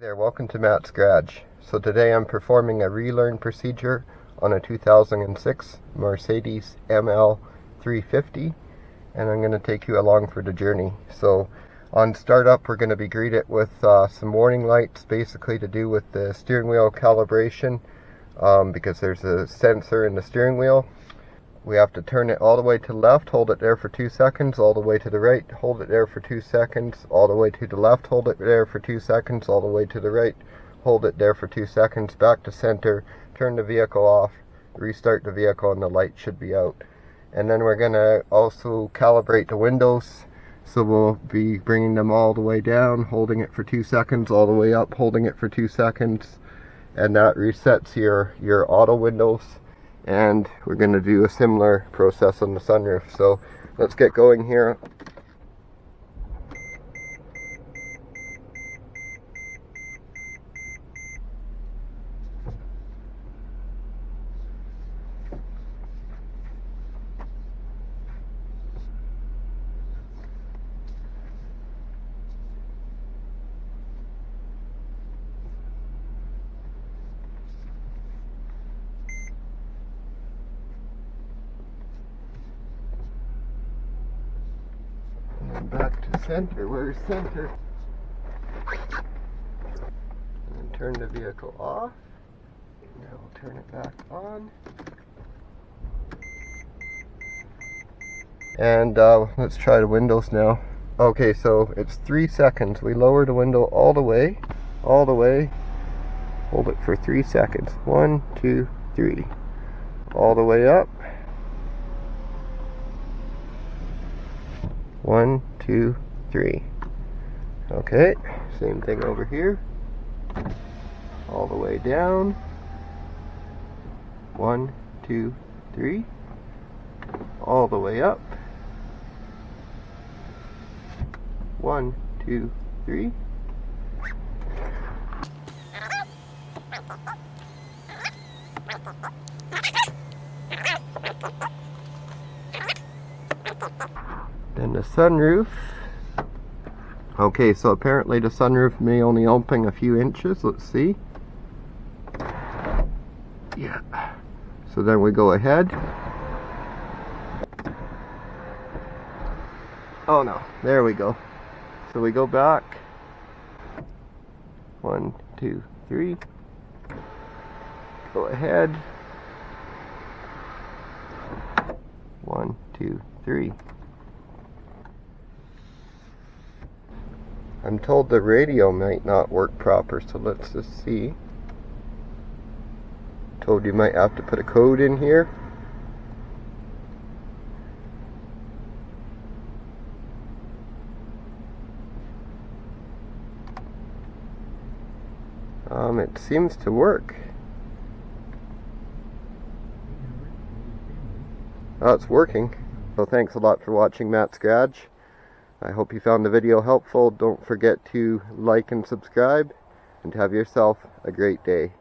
There, welcome to Matt's Garage. So today I'm performing a relearn procedure on a 2006 Mercedes ML 350, and I'm going to take you along for the journey. So on startup we're going to be greeted with some warning lights, basically to do with the steering wheel calibration, because there's a sensor in the steering wheel. We have to turn it all the way to the left, hold it there for 2 seconds, all the way to the right, hold it there for 2 seconds, all the way to the left, hold it there for 2 seconds, all the way to the right, hold it there for 2 seconds, back to center, turn the vehicle off, restart the vehicle, and the light should be out. And then we're going to also calibrate the windows, so we'll be bringing them all the way down, holding it for 2 seconds, all the way up, holding it for 2 seconds, and that resets your auto windows. And we're going to do a similar process on the sunroof. So let's get going here. Back to center. Where's center? And then turn the vehicle off. Now we'll turn it back on. And let's try the windows now. Okay, so it's 3 seconds. We lower the window all the way. Hold it for 3 seconds. 1, 2, 3. All the way up. 1, 2, 3. Okay, same thing over here. All the way down. 1, 2, 3. All the way up. 1, 2, 3. Then the sunroof. Okay, so apparently the sunroof may only open a few inches. Let's see. Yeah. So then we go ahead. Oh no, there we go. So we go back. 1, 2, 3. Go ahead. 1, 2, 3. I'm told the radio might not work proper, so let's just see. Told you might have to put a code in here. It seems to work. Oh, it's working. So thanks a lot for watching Matt's Garage. I hope you found the video helpful. Don't forget to like and subscribe, and have yourself a great day.